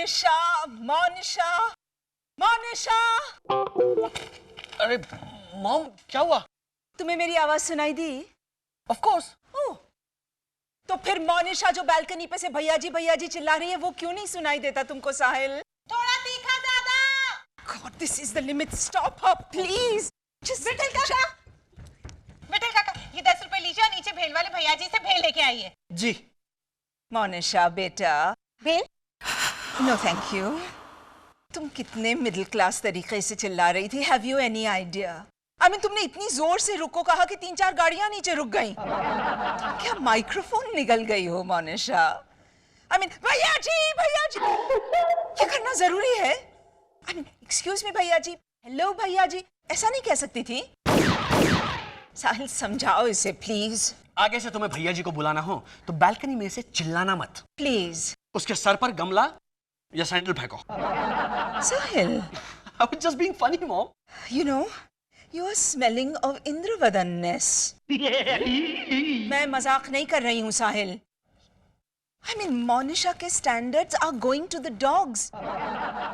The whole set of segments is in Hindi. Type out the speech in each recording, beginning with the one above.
मोनिशा, मोनिशा, मोनिशा। अरे मॉम, क्या हुआ? तुम्हें मेरी आवाज सुनाई दी? Of course. ओह, तो फिर मोनिशा जो बालकनी पे से भैया जी चिल्ला रही है वो क्यों नहीं सुनाई देता तुमको साहिल? थोड़ा तीखा ज्यादा। God, this is the limit. Stop her, please. Just Vitthal काका, ये 10 रुपए लीजिए और नीचे भेल वाले भैया जी से भेल लेके आइए। जी। मोनिशा बेटा। भेल? No, thank you. तुम कितने मिडिल क्लास तरीके से चिल्ला रही थी? Have you any idea? तुमने इतनी जोर से रुको कहा कि 3-4 गाड़ियां नीचे रुक गईं। क्या माइक्रोफोन निगल गई हो मोनिशा? भैया जी ये करना जरूरी है? एक्सक्यूज मी भैया जी, हेलो भैया जी, ऐसा नहीं कह सकती थी। साहिल समझाओ इसे प्लीज। आगे से तुम्हें भैया जी को बुलाना हो तो बालकनी में से चिल्लाना मत। प्लीज। उसके सर पर गमला या सैंडल फेंको। साहिल, I was just being funny, mom. You know, you are smelling of इंद्रवदननेस। मैं मजाक नहीं कर रही हूँ साहिल। मोनिशा के standards are going to the dogs.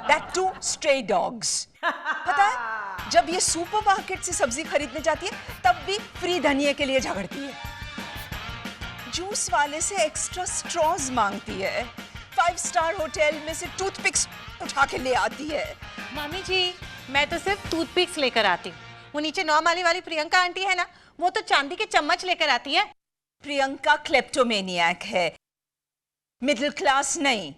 That too, stray dogs. पता है, जब ये सुपरमार्केट से सब्जी खरीदने जाती है तब भी फ्री धनिये के लिए झगड़ती है। जूस वाले से एक्स्ट्रा स्ट्रॉज मांगती है। 5 स्टार होटल में से टूथपिक्स उठा के ले आती है। मामी जी, मैं तो सिर्फ टूथपिक्स लेकर आती हूँ। वो नीचे 9 माली वाली प्रियंका आंटी है ना, वो तो चांदी के चम्मच लेकर आती है। प्रियंका क्लेप्टोमेनियक है, मिडिल क्लास नहीं।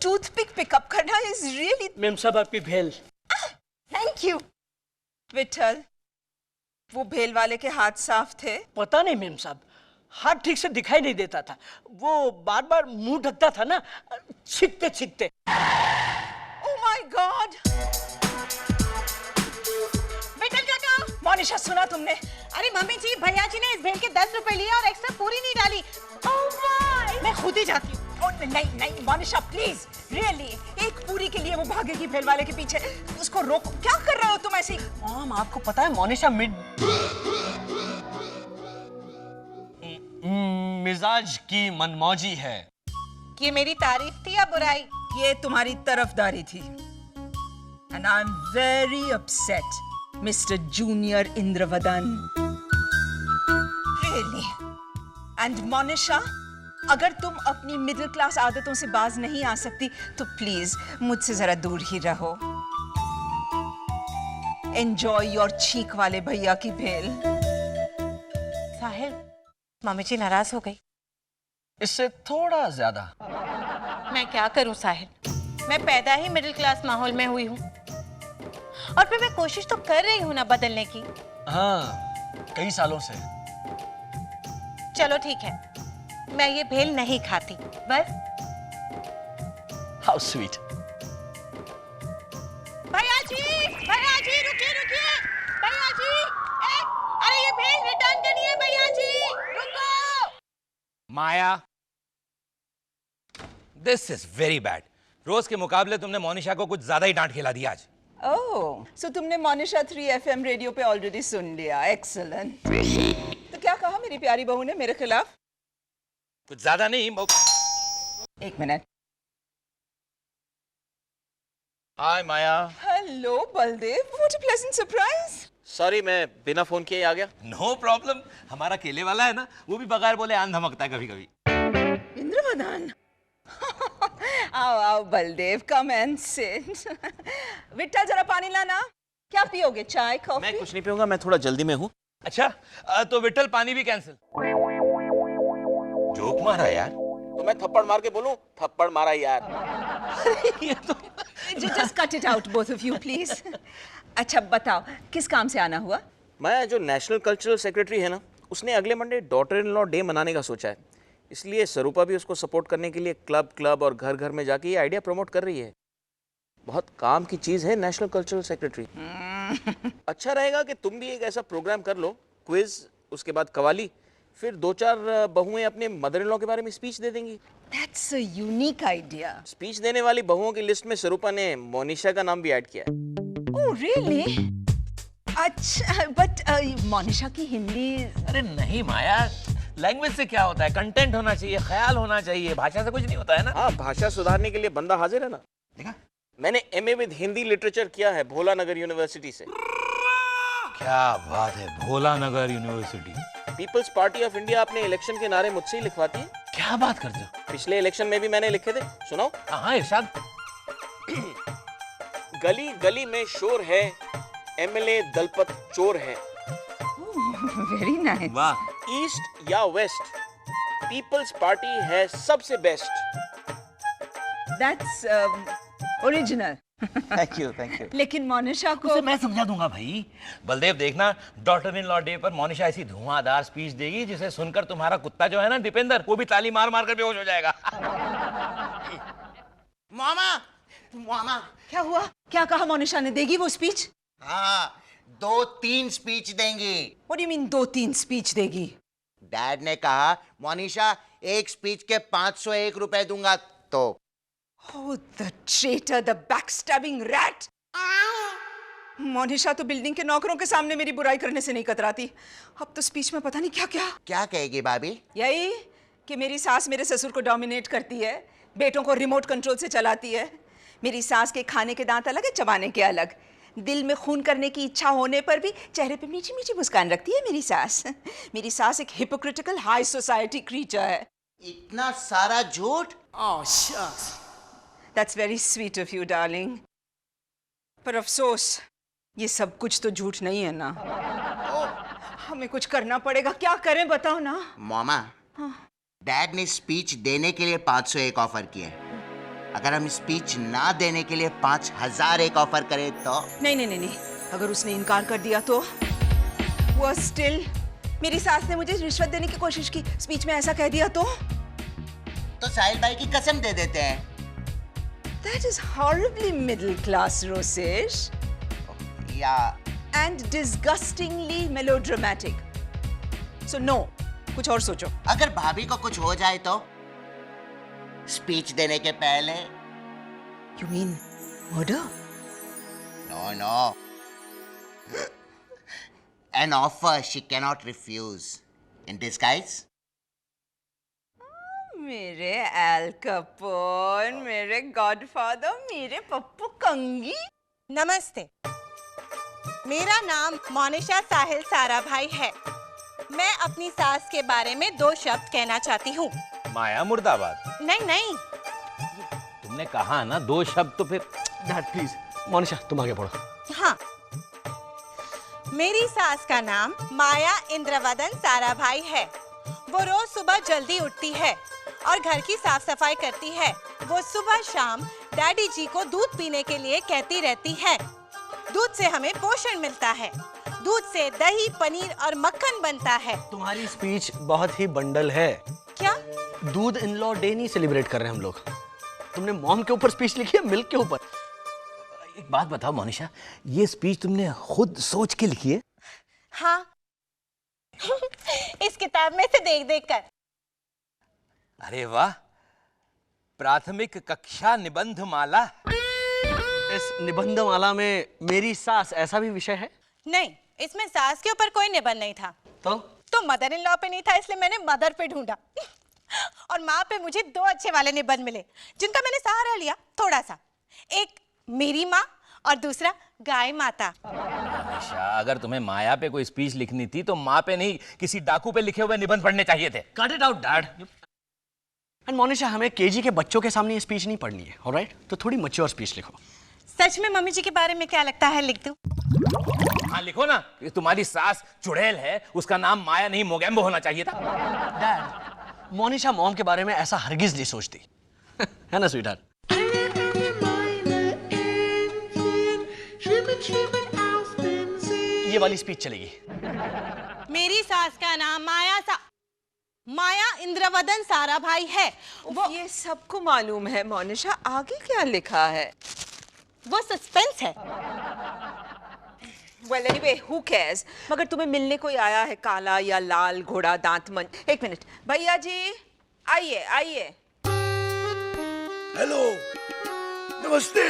टूथपिक पिकअप करना इज रियली। मैम साहब आपकी भेल। Thank you. विठल, वो भेल वाले के हाथ साफ थे? पता नहीं मैम साहब, हाथ ठीक से दिखाई नहीं देता था, वो बार बार मुंह ढकता था ना, छिकते। Oh my god. विठल काका। मोनिशा, सुना तुमने? अरे मम्मी जी, भैया जी ने इस भेल के 10 रुपए लिए और एक्स्ट्रा पूरी नहीं डाली। मैं खुद ही जाती हूँ। नहीं मोनिशा प्लीज, रियली, एक पूरी के लिए वो भागेगी भेल वाले के पीछे, उसको रोको। क्या कर रहे हो तुम ऐसे? मॉम, आपको पता है मोनिशा मिजाज की मनमौजी है। ये मेरी तारीफ थी या बुराई? ये तुम्हारी तरफदारी थी। And I'm very upset, Mr. Junior Indravadan. Really? And Monisha, अगर तुम अपनी मिडिल क्लास आदतों से बाज नहीं आ सकती तो प्लीज मुझसे जरा दूर ही रहो। एंजॉय योर चीक वाले भैया की भेल। साहिल, मम्मी जी नाराज हो गई। इससे थोड़ा ज्यादा। मैं क्या करूं साहिल, मैं पैदा ही मिडिल क्लास माहौल में हुई हूँ और फिर मैं कोशिश तो कर रही हूँ ना बदलने की। हाँ, कई सालों से। चलो ठीक है, मैं ये भेल नहीं खाती बस। How sweet. भैया जी रुकिए। भैया जी, अरे ये भेल रिटर्न करनी है। भैया जी रुको। माया, दिस इज वेरी बैड। रोज के मुकाबले तुमने मोनिशा को कुछ ज्यादा ही डांट खिला दिया आज। ओह, सो तुमने मोनिशा 3 FM रेडियो पे ऑलरेडी सुन लिया। एक्सीलेंट। तो क्या कहा मेरी प्यारी बहू ने मेरे खिलाफ? कुछ ज्यादा नहीं। एक minute. Hi Maya. Hello Baldev, what a pleasant surprise. Sorry, मैं बिना फोन किए आ गया। नो प्रॉब्लम, हमारा केले वाला है ना, वो भी बगैर बोले आन धमकता है कभी कभी। इंद्रवदन। आओ Baldev, come and sit. Vitthal, जरा पानी लाना। क्या पियोगे, चाय कॉफी? मैं कुछ नहीं पीऊंगा, मैं थोड़ा जल्दी में हूँ। अच्छा, तो विट्ठल पानी भी कैंसिल। जोक मारा यार। तो मैं थप्पड़ मार के बोलूं, थप्पड़ मारा यार। ये तो Just cut it out, both of you, please. अच्छा बताओ, किस काम से आना हुआ? मैं जो नेशनल कल्चरल सेक्रेटरी है ना, उसने अगले Monday daughter in law day मनाने का सोचा है, इसलिए स्वरूपा भी उसको सपोर्ट करने के लिए क्लब और घर घर में जाके ये आइडिया प्रमोट कर रही है। बहुत काम की चीज है नेशनल कल्चरल सेक्रेटरी। अच्छा रहेगा कि तुम भी एक ऐसा प्रोग्राम कर लो, क्विज, उसके बाद कवाली, फिर 2-4 बहुएं अपने मदर इन लॉ के बारे में स्पीच दे देंगी। That's a unique idea. Speech देने वाली बहुओं की लिस्ट में स्वरूपा ने मोनिशा का नाम भी ऐड किया है। Oh, really? अच्छा, but मोनिशा की हिंदी। अरे नहीं माया, लैंग्वेज से क्या होता है? कंटेंट होना चाहिए, ख्याल होना चाहिए, भाषा से कुछ नहीं होता है ना। हाँ, भाषा सुधारने के लिए बंदा हाजिर है ना। देखा? मैंने एमए विद हिंदी लिटरेचर किया है भोला नगर यूनिवर्सिटी से। क्या बात है, Bhola Nagar university. People's party of India अपने इलेक्शन के नारे मुझसे ही लिखवाती है। क्या बात करते हो? पिछले इलेक्शन में भी मैंने लिखे थे, सुनाओ। हाँ इरशाद। गली गली में शोर है, एमएलए दलपत चोर है। Very nice. वाह। ईस्ट या वेस्ट, पीपल्स पार्टी है सबसे best. That's original. Thank you, thank you. लेकिन मोनिशा को उसे मैं समझा दूंगा भाई। बलदेव देखना, डॉटर इन लॉ डे पर मोनिशा ऐसी धुआंधार स्पीच देगी जिसे सुनकर तुम्हारा कुत्ता जो है ना दीपेंद्र, वो भी ताली मार मार कर बेहोश हो जाएगा। मामा, मामा। क्या हुआ? क्या कहा मोनिशा ने? देगी वो स्पीच? हाँ, 2-3 स्पीच देंगी। What do you mean 2-3 speech देगी? डैड ने कहा मोनिशा एक स्पीच के 501 रुपए दूंगा तो। Oh, the traitor, the backstabbing rat! Monisha तो बिल्डिंग के नौकरों के सामने मेरी बुराई करने से नहीं कतराती। अब तो स्पीच में पता नहीं क्या क्या। क्या कहेगी भाभी? यही कि मेरी सास मेरे ससुर को डोमिनेट करती है, बेटों को रिमोट कंट्रोल से चलाती है। मेरी सास के खाने के दांत अलग है, चबाने के अलग। दिल में खून करने की इच्छा होने पर भी चेहरे पे मीठी मीठी मुस्कान रखती है मेरी सास। मेरी सास एक हिपोक्रिटिकल हाई सोसाइटी क्रीचर है। इतना सारा झूठ? Oh, shucks. That's very sweet of you, darling. पर अफसोस, ये सब कुछ तो झूठ नहीं है ना। हमें कुछ करना पड़ेगा। क्या करें बताओ ना। मामा, डैड ने स्पीच देने के लिए 501 ऑफर किए। अगर हम स्पीच ना देने के लिए 5000 एक ऑफर करें तो? नहीं नहीं नहीं नहीं, अगर उसने इनकार कर दिया तो? वो स्टिल, मेरी सास ने मुझे रिश्वत देने की कोशिश की, स्पीच में ऐसा कह दिया तो? तो साहिल भाई की कसम दे देते हैं। That is horribly middle class, Roshish. या And disgustingly melodramatic. So no, कुछ और सोचो। अगर भाभी को कुछ हो जाए तो? स्पीच देने के पहले? You mean murder? No, no. An offer she cannot refuse. In disguise? मेरे एल कपोन, मेरे गॉडफादर, मेरे पप्पू कंगी। नमस्ते, मेरा नाम मोनिशा साहिल साराभाई है। मैं अपनी सास के बारे में 2 शब्द कहना चाहती हूँ। माया मुर्दाबाद। नहीं नहीं, तुमने कहा ना 2 शब्द, तो फिर। डैड प्लीज, मोनिशा तुम आगे बढ़ो। हाँ, मेरी सास का नाम माया इंद्रवदन साराभाई है। वो रोज सुबह जल्दी उठती है और घर की साफ सफाई करती है। वो सुबह शाम डैडी जी को दूध पीने के लिए कहती रहती है। दूध से हमें पोषण मिलता है। दूध से दही, पनीर और मक्खन बनता है। तुम्हारी स्पीच बहुत ही बंडल है। क्या? दूध इन लॉ डे नहीं सेलिब्रेट कर रहे हम लोग। तुमने मॉम के ऊपर स्पीच लिखी है, मिल्क के ऊपर। एक बात बताओ मोनिशा, ये स्पीच तुमने खुद सोच के लिखी है? हाँ। इस किताब में से देख देख कर। अरे वाह, प्राथमिक कक्षा निबंध माला। इस निबंध माला में मेरी सास ऐसा भी विषय है? नहीं, इसमें सास के ऊपर कोई निबंध नहीं था। तो मदर इन लॉ पे नहीं था, इसलिए मैंने मदर पे ढूंढा। और माँ पे मुझे 2 अच्छे वाले निबंध मिले, जिनका मैंने सहारा लिया थोड़ा सा। एक मेरी माँ और दूसरा गाय माता। मोनिशा, अगर तुम्हें माया पे कोई स्पीच लिखनी थी तो माँ पे नहीं, किसी डाकू पे लिखे हुए निबंध पढ़ने चाहिए थे। Cut it out dad. And Monisha, हमें केजी के बच्चों के सामने ये स्पीच नहीं पढ़नी है, ऑलराइट? तो थोड़ी मैच्योर स्पीच लिखो। सच में मम्मी जी के बारे में क्या लगता है, लिख दूं? हाँ लिखो ना, कि तुम्हारी सास चुड़ैल है, उसका नाम माया नहीं मोगैम्बो होना चाहिए था। डैड, मोनिशा मॉम के बारे में ऐसा हरगिज नहीं सोचती। है ना स्वीटहार्ट? ये वाली स्पीच चलेगी। मेरी सास का नाम माया इंद्रवदन साराभाई है। वो ये सबको मालूम है मोनिशा, आगे क्या लिखा है? वो सस्पेंस है। Well anyway, who cares? मगर तुम्हें मिलने कोई आया है, काला या लाल घोड़ा दांत मंज। 1 मिनट, भैया जी आइए आइए। हेलो, नमस्ते।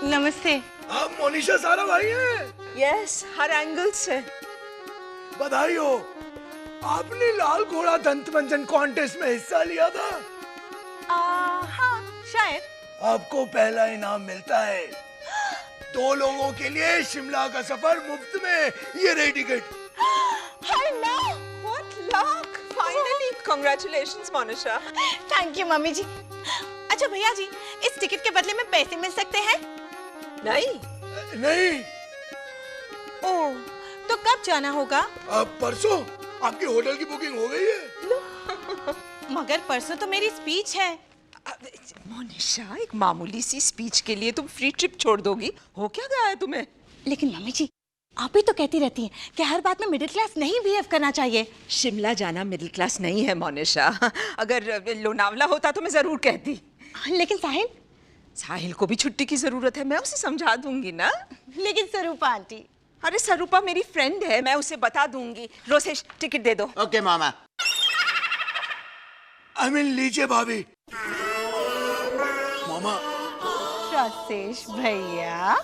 नमस्ते। आप मोनिशा साराभाई हैं? यस, हर एंगल से। बधाई हो। आपने लाल घोड़ा दंत मंजन कॉन्टेस्ट में हिस्सा लिया था। हाँ शायद। आपको पहला इनाम मिलता है। 2 लोगों के लिए शिमला का सफर मुफ्त में। ये रही ticket. What luck! Finally, congratulations, Monisha. Thank you mummy जी। अच्छा भैया जी, इस टिकट के बदले में पैसे मिल सकते हैं? नहीं। ओह, तो कब जाना होगा? अब परसों आपकी होटल की बुकिंग हो गई है। मगर परसों तो मेरी स्पीच है। मोनिशा, एक मामूली सी स्पीच के लिए तुम फ्री ट्रिप छोड़ दोगी? हो क्या गया है तुम्हें? लेकिन मम्मी जी, आप ही तो कहती रहती हैं कि हर बात में मिडिल क्लास नहीं बिहेव करना चाहिए। शिमला जाना मिडिल क्लास नहीं है मोनिशा। अगर लोनावला होता तो मैं जरूर कहती। लेकिन साहिल को भी छुट्टी की जरूरत है, मैं उसे समझा दूंगी ना। लेकिन स्वरूपा आंटी। अरे स्वरूपा मेरी फ्रेंड है, मैं उसे बता दूंगी। रोसेश, टिकट दे दो। ओके मामा। लीजिए भाभी। मामा। रोसेश भैया।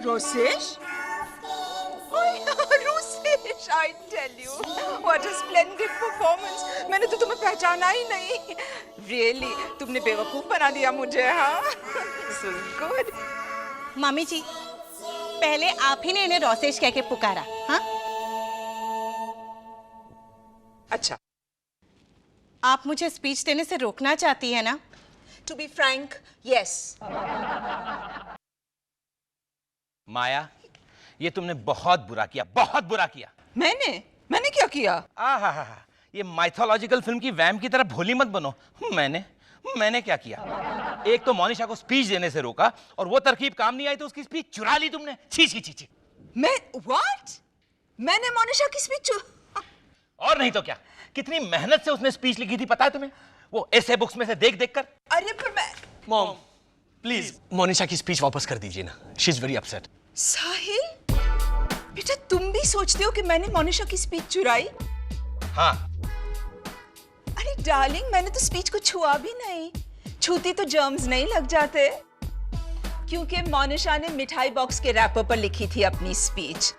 Rosesh? Rosesh, I tell you, what a splendid performance. मैंने तो तुम्हें पहचाना ही नहीं। Really, तुमने बेवकूफ बना दिया मुझे, हाँ? This was good. मम्मी जी, पहले आप ही ने इन्हें रोसेश कह के पुकारा, हाँ? अच्छा। आप मुझे स्पीच देने से रोकना चाहती है ना? To be frank, yes. माया, ये तुमने बहुत बुरा किया, बहुत बुरा किया। मैंने क्या किया? आहा, ये माइथोलॉजिकल फिल्म की वैम की तरह भोली मत बनो। मैंने क्या किया? एक तो मोनिशा को स्पीच देने से रोका, और वो तरकीब काम नहीं आई तो उसकी स्पीच चुरा ली तुमने। छी। What? मैंने मोनिशा की स्पीच और नहीं तो क्या? कितनी मेहनत से उसने स्पीच लिखी थी पता है तुम्हें? वो ऐसे बुक्स में से देख कर। अरे पर मैं। मॉम, प्लीज मोनिशा की स्पीच वापस कर दीजिए ना। She is very upset. Sahil, बेटा तुम भी सोचते हो कि मैंने मोनिशा की स्पीच चुराई? हाँ। अरे डार्लिंग, मैंने तो स्पीच को छुआ भी नहीं। छूती तो जर्म्स नहीं लग जाते। क्योंकि मोनिशा ने मिठाई बॉक्स के रैपर पर लिखी थी अपनी स्पीच।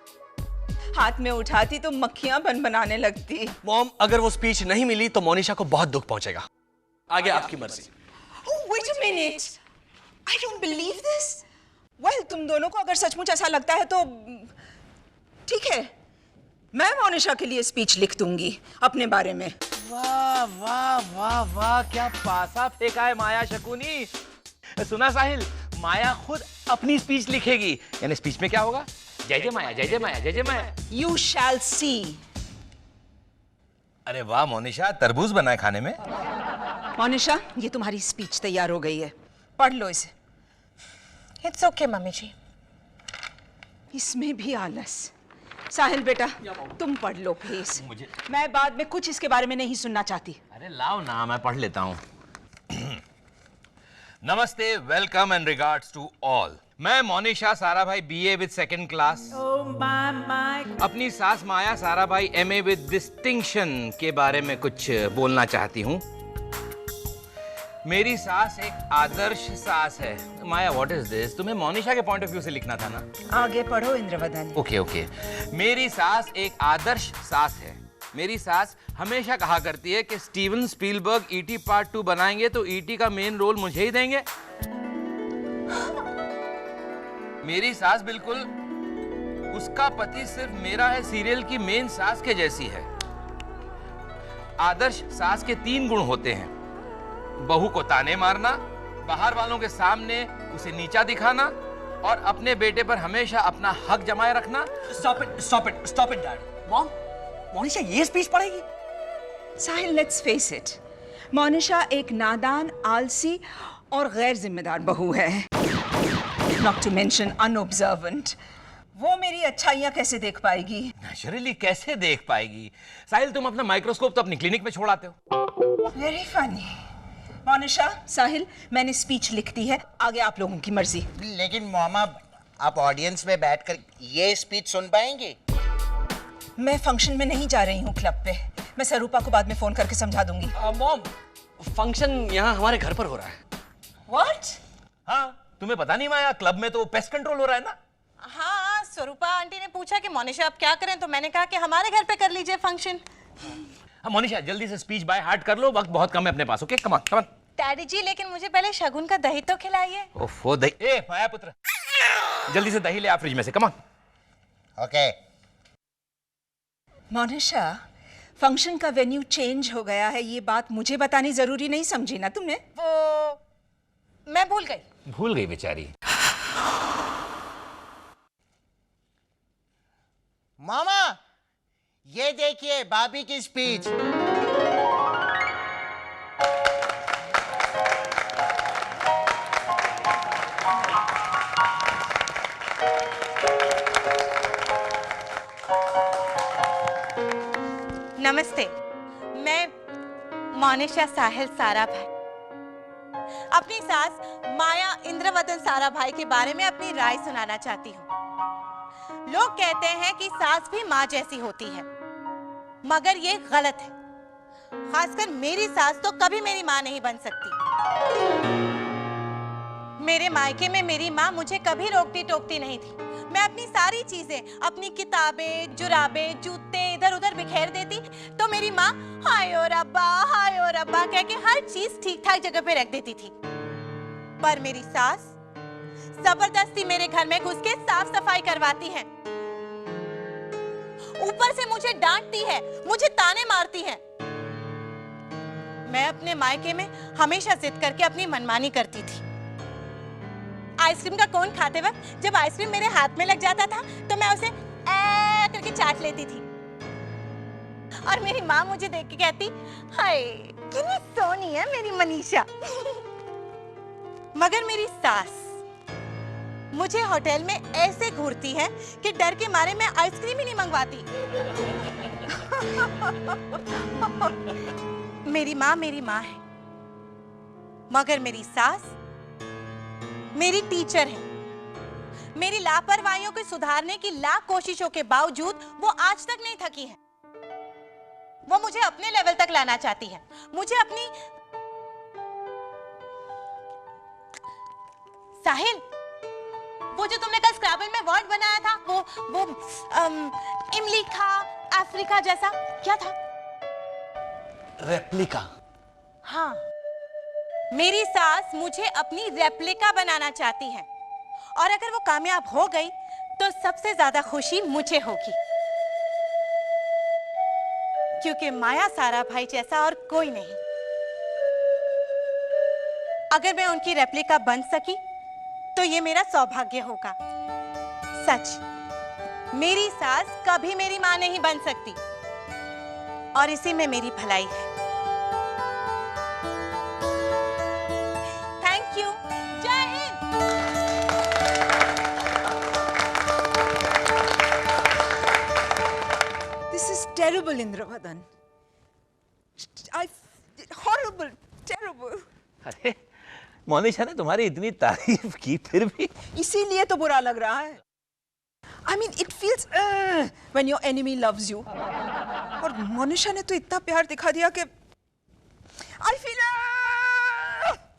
हाथ में उठाती तो मक्खियां बनाने लगती। मॉम, अगर वो स्पीच नहीं मिली तो मोनिशा को बहुत दुख पहुंचेगा। आगे आपकी मर्जी। Oh, wait a minute. I don't believe this. Well, तुम दोनों को अगर सचमुच ऐसा लगता है तो ठीक है, मैं मोनिशा के लिए स्पीच लिख दूंगी अपने बारे में। वाह, क्या पासा फेंका है माया शकुनी। सुना साहिल, माया खुद अपनी स्पीच लिखेगी। यानी स्पीच में क्या होगा? जय जय माया, जय जय माया, जय जय माया। You shall see. अरे वाह मोनिशा, तरबूज बना है खाने में। मोनिशा, ये तुम्हारी स्पीच तैयार हो गई है, पढ़ लो इसे। It's okay मम्मी जी। इसमें भी आलस। साहिल बेटा, तुम पढ़ लो प्लीज। मैं बाद में कुछ इसके बारे में नहीं सुनना चाहती। अरे लाओ ना, मैं पढ़ लेता हूँ। नमस्ते, welcome and regards to all. मैं Monisha Sarabhai BA with second class, अपनी सास Maya Sarabhai MA with distinction के बारे में कुछ बोलना चाहती हूँ। मेरी सास एक आदर्श सास है। माया, व्हाट इज दिस? तुम्हें मोनिशा के पॉइंट ऑफ व्यू से लिखना था ना। आगे पढ़ो इंद्रवदन। ओके। मेरी सास एक आदर्श सास है। मेरी सास हमेशा कहा करती है कि स्टीवन स्पीलबर्ग ET पार्ट 2 बनाएंगे तो ET का मेन रोल मुझे ही देंगे। मेरी सास बिल्कुल उसका पति सिर्फ मेरा है सीरियल की मेन सास के जैसी है। आदर्श सास के 3 गुण होते हैं: बहू को ताने मारना, बाहर वालों के सामने उसे नीचा दिखाना, और अपने बेटे पर हमेशा अपना हक जमाए रखना। Stop it, Dad. Mom, Monisha ये स्पीच पढ़ेगी? साहिल, लेट्स फेस इट, मोनिशा एक नादान, आलसी और गैर जिम्मेदार बहू है। Not to mention unobservant. वो मेरी अच्छाइयाँ कैसे देख पाएगी? नेचुरली कैसे देख पाएगी? साहिल, तुम अपना माइक्रोस्कोप तो अपनी क्लिनिक में छोड़ आते हो। Very funny. मोनिशा, साहिल, मैंने स्पीच लिख दी है, आगे आप लोगों की मर्जी। लेकिन मामा, आप ऑडियंस में बैठकर ये स्पीच सुन पाएंगे? मैं फंक्शन में नहीं जा रही हूँ क्लब पे। मैं स्वरूपा को बाद में फोन करके समझा दूंगी। मॉम, फंक्शन यहाँ हमारे घर पर हो रहा है। What? हाँ, तुम्हें पता नहीं माया, क्लब में तो पेस्ट कंट्रोल हो रहा है ना। हाँ, स्वरूपा आंटी ने पूछा कि मोनिशा आप क्या करें, तो मैंने कहा कि हमारे घर पे कर लीजिए फंक्शन। मोनिशा जल्दी से स्पीच बाय हार्ट कर लो, वक्त बहुत कम है अपने पास। Okay come on come on. Daddy जी लेकिन मुझे पहले शगुन का दही तो खिलाइए। ओफो दही, ए माया पुत्र जल्दी से दही ले आ फ्रिज में से, come on. Okay. Monisha, function का वेन्यू चेंज हो गया है, ये बात मुझे बतानी जरूरी नहीं समझी ना तुमने? वो मैं भूल गई। भूल गई बेचारी। मामा, ये देखिए भाभी की स्पीच। नमस्ते, मैं मोनिशा साहिल साराभाई अपनी सास माया इंद्रवदन साराभाई के बारे में अपनी राय सुनाना चाहती हूँ। लोग कहते हैं कि सास भी माँ जैसी होती है, मगर ये गलत है। खासकर मेरी सास तो कभी मेरी माँ नहीं बन सकती। मेरे मायके में मेरी माँ मुझे कभी रोकती टोकती नहीं थी। मैं अपनी सारी चीजें, अपनी किताबें, जुराबें, जूते इधर उधर बिखेर देती तो मेरी माँ हाय ओ रब्बा कह के हर चीज ठीक ठाक जगह पे रख देती थी। पर मेरी सास जबरदस्ती मेरे घर में घुस के साफ सफाई करवाती है, ऊपर से मुझे डांटती है, मुझे ताने मारती है। मैं अपने मायके में हमेशा जिद करके अपनी मनमानी करती थी। आइसक्रीम का कोन खाते वक्त जब आइसक्रीम मेरे हाथ में लग जाता था तो मैं उसे ऐ करके चाट लेती थी और मेरी माँ मुझे देख के कहती, हाय कितनी सोनी है मेरी मनीषा। मगर मेरी सास मुझे होटल में ऐसे घूरती है कि डर के मारे मैं आइसक्रीम ही नहीं मंगवाती। मेरी माँ है, मगर मेरी सास मेरी टीचर है। मेरी लापरवाहियों को सुधारने की लाख कोशिशों के बावजूद वो आज तक नहीं थकी है। वो मुझे अपने लेवल तक लाना चाहती है, मुझे अपनी। साहिल, वो जो तुमने कल स्क्रैबल में वर्ड बनाया था, वो इमलीखा, अफ्रीका जैसा क्या था? रेप्लिका। हाँ, मेरी सास मुझे अपनी रेप्लिका बनाना चाहती है और अगर वो कामयाब हो गई तो सबसे ज्यादा खुशी मुझे होगी, क्योंकि माया साराभाई जैसा और कोई नहीं। अगर मैं उनकी रेप्लिका बन सकी तो ये मेरा सौभाग्य होगा। सच, मेरी सास कभी मेरी मां नहीं बन सकती और इसी में मेरी भलाई है। Thank you. जय Hind. This is terrible, Indravadan. Horrible, terrible. अरे मोनिशा ने तुम्हारी इतनी तारीफ की फिर भी इसीलिए तो बुरा लग रहा है। I mean, it feels when your enemy loves you. और मोनिशा ने तो इतना प्यार दिखा दिया कि I feel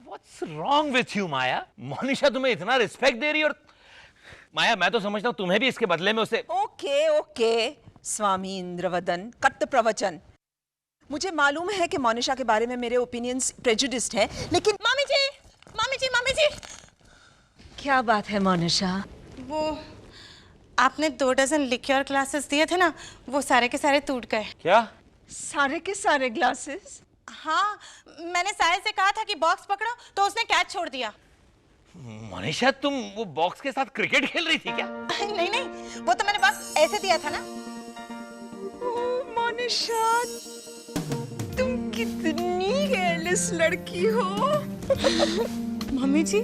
What's wrong with you, माया? मोनिशा तुम्हें इतना रिस्पेक्ट दे रही और माया मैं तो समझता हूँ तुम्हें भी इसके बदले में उसे। ओके स्वामी इंद्रवदन, कट प्रवचन। मुझे मालूम है कि मोनिशा के बारे में मेरे ओपिनियंस प्रेजुडिस्ड हैं, लेकिन मामी जी। क्या बात है मोनिशा? वो आपने 2 डजन लिक्योर ग्लासेस दिए थे ना, वो सारे के सारे टूट गए। क्या? सारे के सारे ग्लासेस? हाँ, मैंने साहिल से कहा था कि बॉक्स पकड़ो तो उसने कैच छोड़ दिया। मोनिशा तुम वो बॉक्स के साथ क्रिकेट खेल रही थी क्या? नहीं, वो तो मैंने बॉक्स ऐसे दिया था ना। मोनिशा, तुम कितनी केयरलेस लड़की हो। मम्मी जी,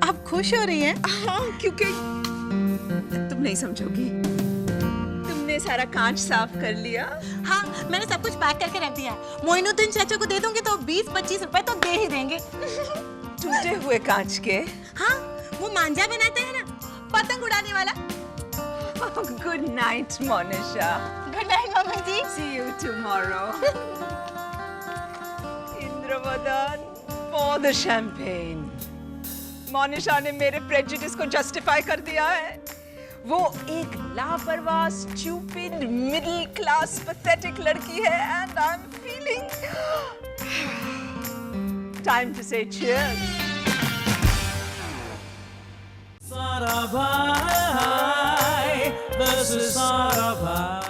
आप खुश हो रही हैं? हाँ, क्योंकि तुम नहीं समझोगी, तुमने सारा कांच साफ कर लिया। हाँ, मैंने सब कुछ पैक करके रख दिया है। मोइनुद्दीन चाचा को दे दूंगी तो 20-25 रुपए तो दे ही देंगे। टूटे हुए कांच के? हाँ, वो मांझा बनाते हैं ना, पतंग उड़ाने वाला। Good night Monisha. Good night mummy ji. See you tomorrow. Indravadan, pour the champagne. Monisha ने मेरे प्रेजुडिस को जस्टिफाई कर दिया है। वो एक लापरवाह, स्टूपिड, मिडिल क्लास, पैथेटिक लड़की है and I'm feeling time to say cheers. Sarabhai, this is Sarabhai.